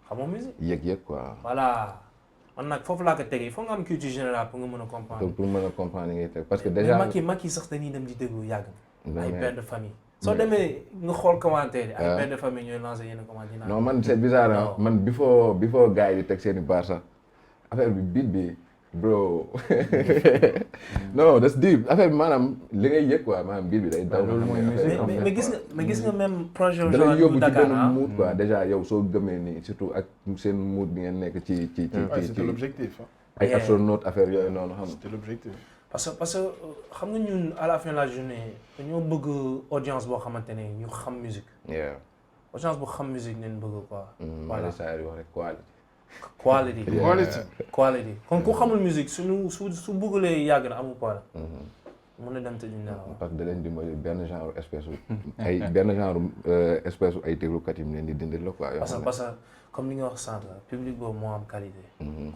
xamoo musique. yëg quoi. voilà. man nag foofu laa ko tegee foog nga am culture générale pour nga mën a comprendre. pour mën a comprendre ngay teg parce que déjà. mais Macky sax dañuy dem di déglu yàgg na. ay pères de famille. soo demee nga xool commentaire yi. ay pères de famille ñooy lancé yenn commentaire. non man c'est bizarre man before gars yi di teg seen i baar sax affaire bi beat bi bro non that's deep affaire bi maanaam li ngay yëg quoi maanaam beat bi day daw. loolu mooy mais gis nga même projet. da lay yóbbu ci benn mood quoi déjà yow soo gëmee nii surtout ak seen mood bi ngeen nekk ci. c'était l'objectif ay astronaute affaire yooyu noonu xam nga. c'était l'objectif. parce que xam nga ñun à la fin de la journée dañoo bëgg audience boo xamante ne ñu xam musique. audience bu xam musique nañ bëgg quoi. voilà saa yi wax rek quality kon ku xamul musique su bëggulee yàgg na amul problème. mën na dem te duñ nelaw. parce que da leen dimbali benn genre espèce espèce ay déglukat yi mu leen di dindil la quoi. parce que comme li nga wax sànq public boobu moo am qualité.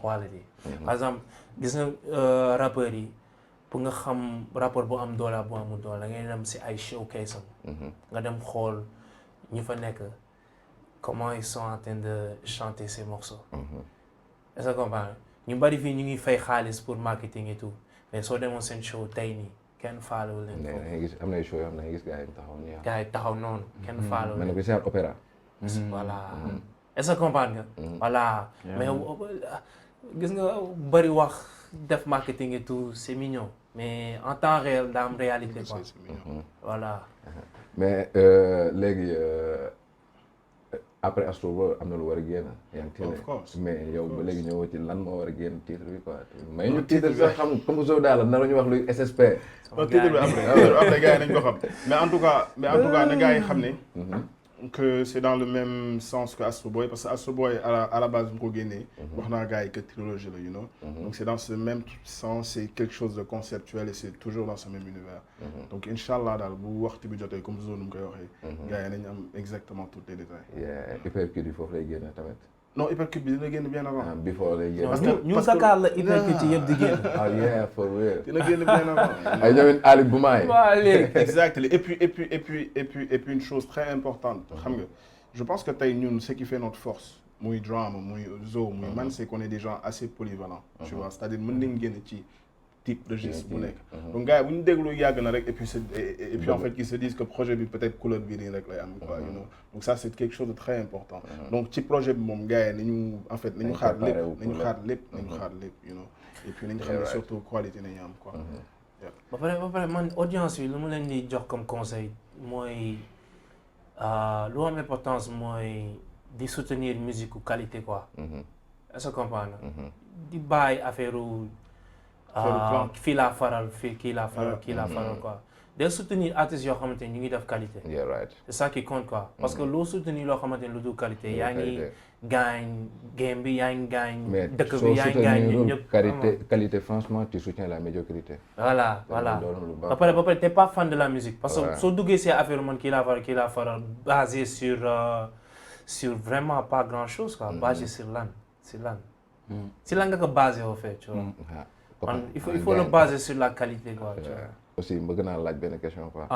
quality par exemple gis nga rappeurs yi pour nga xam rappeur bu am doole bu amul doole da ngay dem si ay showcase am. nga dem xool ñu fa nekk. comment ils sont en train de chanter ces morceaux. est-ce que comprendre ñu bari fii ñu ngi fay xaalis pour marketing et tout mais soo demoon seen show tey nii kenn faalewul leen. da ngay gis am na ay show yoo xam ne da ngay gis gars yi taxaw nii. gars yi taxaw noonu. kenn faalewul leen mais nag opéra. voilà est-ce que comprendre nga. voilà mais gis nga bari wax def marketing et tout c'est mignon mais en temps réel daa am réalité quoi. voilà. mais léegi. après Astro Boy am na lu war a génn yaa ngi télé mais yow ba léegi ñëwoo ci lan moo war a génn titre bi quoi mais ñu titre sax xam comme Zo daal nar ñu wax luy SSP. titre bi après gars yi nañ ko xam mais en tout cas na gars yi xam ne que c'est dans le même sens que Astro Boy parce que Astro Boy à la base bu ko génnee wax naa gars yi que trilogie la you know donc c'est dans ce même sens c'est quelque chose de conceptuel et c'est toujours dans ce même univers donc inchallah daal bu waxtu bi jotee comme Zo nu mu koy waxee gars yi nañ am exactement tous les détails. Hypercute yi foofu lay génn tamit. non Hypercute bi dina génn bien avant. before lay génn. parce que ñu Dakar la Hypercute yëpp di génn. ah yeah for real. dina génn bien avant. ay ñoom Ali Boumaye. waaw léegi. exactement et puis une chose très importante. xam nga je pense que tey ñun ce qui fait notre force muy drama muy Zo muy man c'est qu'on est des gens assez polyvalents. tu vois c'est-à-dire mën nañ génn ci type registre bu nekk. donc gars yi bu ñu déglu yàgg na rek et puis en fait qu'ils se disent que projet bi peut-être couleur bi nii rek lay am quoi you know donc ça c'est quelque chose de très important. donc ci projet bi moom gars yi nañu en fait nañu xaar lépp you know et puis nañu xam ne surtout qualité nañu am quoi. ba pare man audience bi lu ma leen di jox comme conseil mooy lu am importance mooy di soutenir musique ou qualité quoi. est-ce que comprendre di bàyyi affaire fii laa faral fii kii laa faral quoi. de soutenir artistes yoo xamante ni ñu ngi def qualité. yeah right. c'est ça qui compte quoi. parce que loo soutenir loo xamante ni lu dul qualité. yaa ngi gaañ game bi yaa ngi gaañ. dëkk bi yaa ngi gaañ ñëpp qualité franchement tu soutiens la médiocrité. voilà ba pare t'es pas fan de la musique. parce que soo duggee see affaire man kii laa faral basé sur vraiment pas grand chose quoi. basé sur lan. si lan nga ko basé au fait tu vois. il faut le baser sur la qualité quoi. aussi bëgg naa laaj benn question quoi.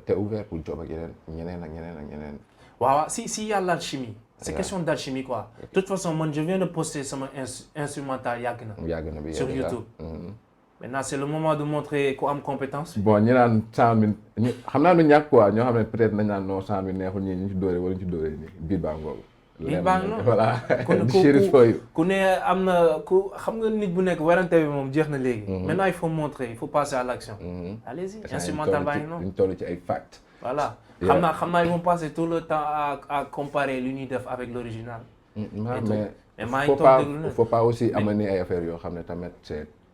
t'es ouvert pour job ak ñeneen. waaw si y a l'alchimie. c'est question d'alchimie quoi. de toute façon man je viens de poster sama instrumental yàgg na bi sur YouTube. maintenant c'est le moment de montrer ko am compétence. bon ñi naan sound bi xam naa du ñàkk quoi ñoo xam ne peut-être nañ naan non sound bi neexul ñii ñu ci dóoree wala ñu ci dóoree nii biir baa ngoogu Big Bang noonu voilà shit is for you. ku ne am na ku xam nga nit bu nekk werante bi moom jeex na léegi. Maintenant il faut montrer il faut passer à l'action. Allez-y instrumental baa ngi noonu. ñu toll ci ay facts. Voilà xam naa ils vont passer tout le temps à comparer lu ñuy def avec l'original. mais maa ngi toog déglu faut pas aussi amener ay affaires yoo xam ne tamit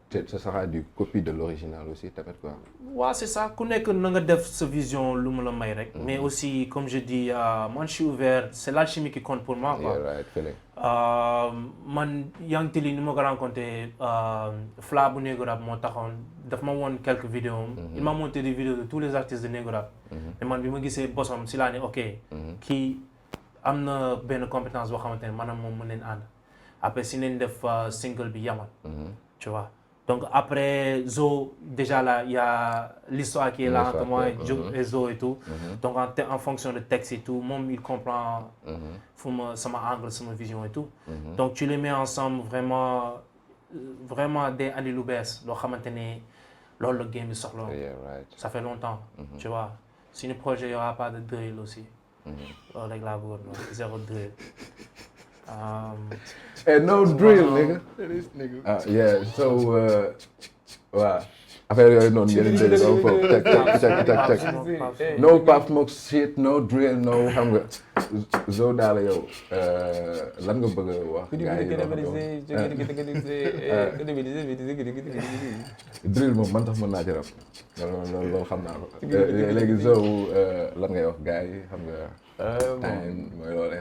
ce sera du copie de l'original aussi tamit quoi. waaw c'est ça ku nekk na nga def sa vision lu mu la may rek. mais aussi comme je dis moi je suis ouvert c'est l'alchimie qui compte pour moi quoi. Yeah, right, feeling. man Young Tilly ni ma ko rencontré Fla bu Nego Rap moo taxoon daf ma woon quelques vidéos. il m'a montré des vidéos de tous les artistes de Nego Rap. mais man bi ma gisee bosam si laa ne ok kii am na benn compétence boo xamante ne maanaam moom mën nañ ànd après si nañ def single bi yamal. tu vois. Donc après Zo, déjà là, il y a l'histoire qui est là entre moi et Zo et tout. Donc en fonction de texte et tout, moi, il comprend sama angle, sama vision et tout. Donc tu les mets ensemble vraiment des andi lu bees loo xamante ne loolu la game bi soxla. Ça fait longtemps, tu vois. Si le projet, il n'y aura pas de drill aussi. Loolu rek laa bëggoon zéro drill. Hey, no drill, nigga. Yeah, so, waaw. Affaire yooyu noonu ngeen di dégg foofu check. No Pop Smoke shit, no drill, no xam nga. Zo daal yow lan nga bëgg a wax. Drill moom man tax mën naa ci rap. loolu xam naa ko. léegi Zo lan ngay wax gars yi xam nga. mooy loolu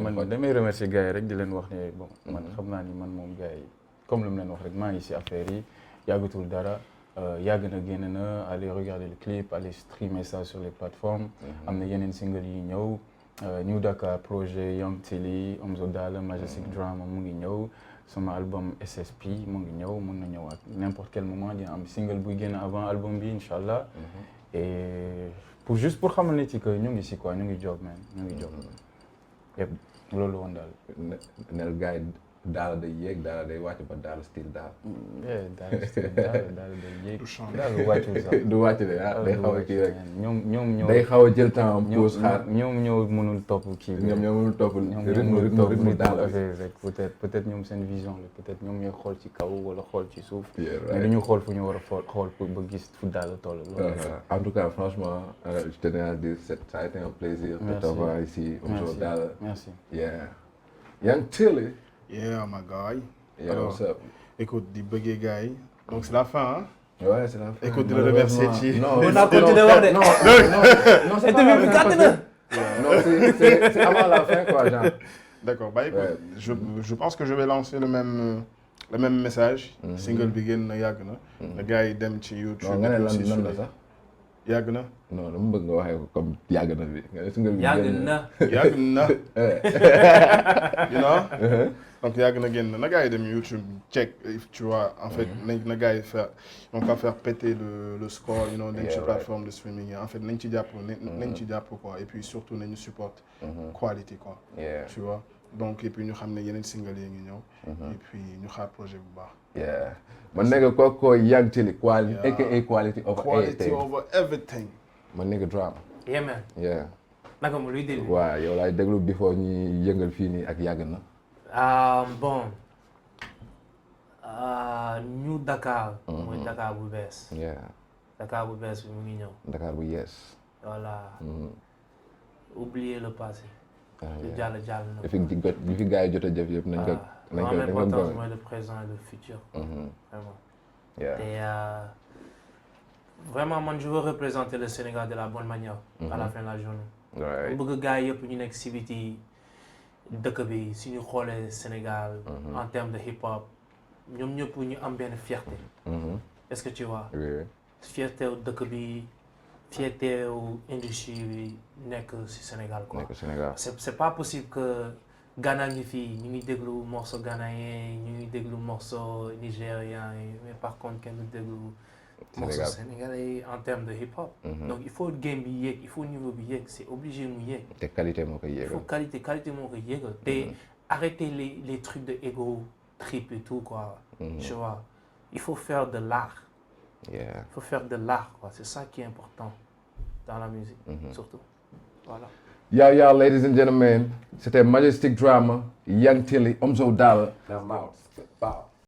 man damay remercier gars yi rek di leen wax ne bon man xam naa ni man moom gars yi comme lu mu leen wax rek maa ngi ci affaire yi yàggatul dara yàgg na génn na allez regarder le clip allez streamer ça sur les plateformes am na yeneen single yi ñëw New Dakar projet Young Tilly Omzo Dollar Majestic Drama mu ngi ñëw sama album SSP mu ngi ñëw mën na ñëwaat n'importe quel moment dina am single buy génn avant album bi inchallah et juste pour xamal nit yi que ñu ngi ci quoi ñu ngi job man ñu ngi job yëpp loolu woon daal. nel gars yi daal day yéeg daal day wàcc ba daal style daal. daal day yéeg. daal wàccul sax. du wàcc de day xaw a kii rek. ñoom ñoo day xaw a jël temps pause xaar. ñoom ñoo mënul topp kii bi. ñoom ñoo mënul topp rythme daal rek peut-être ñoom seen vision la peut-être ñoom ñooy xool ci kaw wala xool ci suuf. mais dañu xool fu ñu war a xool pour ba gis fu daal toll. En tout cas franchement je tenais à dire ça a été un plaisir de t'avoir ici. Omzo Dollar. Merci. Yeah. Young Tilly. Yeah, my guy. Yeah, alors, what's up? Écoute, di bëggee gars yi. Donc c'est la fin, hein? Ouais, c'est la fin. Écoute, di la remercier ci. Non, on a continué wax de. Non, c'est pas la fin. Gàtt na. Non, c'est avant la fin, quoi, genre. D'accord, bah écoute, je pense que je vais lancer le même message. Single bi génn na yàgg na. Le gars yi dem ci YouTube. Non, nga ne lan la sax. yàgg na. non dama bëgg nga waxee ko comme yàgg na bi. yàgg na. yàgg na. you know. Donc yàgg na génn na gars yi dem YouTube check tu vois en fait na gars yi faire on va faire péter le score you know nañ ci plateforme de streaming yi en fait nañ ci jàpp nañ ci jàpp quoi et puis surtout nañu support quality quoi. tu vois donc et puis ñu xam ne yeneen single yi ngi ñëw. et puis ñu xaar projet bu baax. man nigga kooku Young Tilly quality aka quality over everything. man nigga drama. yeah man. naka mu luy déglu. waaw yow laay déglu before ñi yëngal fii nii ak yàgg na. Bon New Dakar. mooy Dakar bu bees. Dakar bu bees bi mu ngi ñëw. Dakar bu yees. voilà. oublier le passé. lu jàll na. li fi gars yi jot a jëf yëpp nañ ko. l'importance mooy le présent et le futur. vraiment. et vraiment man je veux représenter le Sénégal de la bonne manière. à la fin de la journée. bëgg gars yi yëpp ñu nekk si biti dëkk bi suñu xoolee Sénégal. en termes de hip hop ñoom ñëpp ñu am benn fierté. est-ce que tu vois. fierté wu dëkk bi fierté wu industrie bi nekk si Sénégal quoi. nekk Sénégal c'est pas possible que Ghana ngi fii ñu ngi déglu morceau ghanéen ñu ngi déglu morceau nigérien mais par contre kenn du déglu. morceau sénégalais en termes de hip hop. donc il faut game bi yéeg il faut niveau bi yéeg c'est obligé mu yéeg. te qualité moo koy yéegal. il faut qualité moo koy yéegal. te arrêter les trucs de ego trip et tout quoi. tu vois il faut faire de l'art. il faut faire de l'art quoi c'est ça qui est important dans la musique. surtout voilà. Yo, ladies and gentlemen, c'était Majestic Drama, Young Tilly, Omzo Dollar. Now, Mouse. Bow.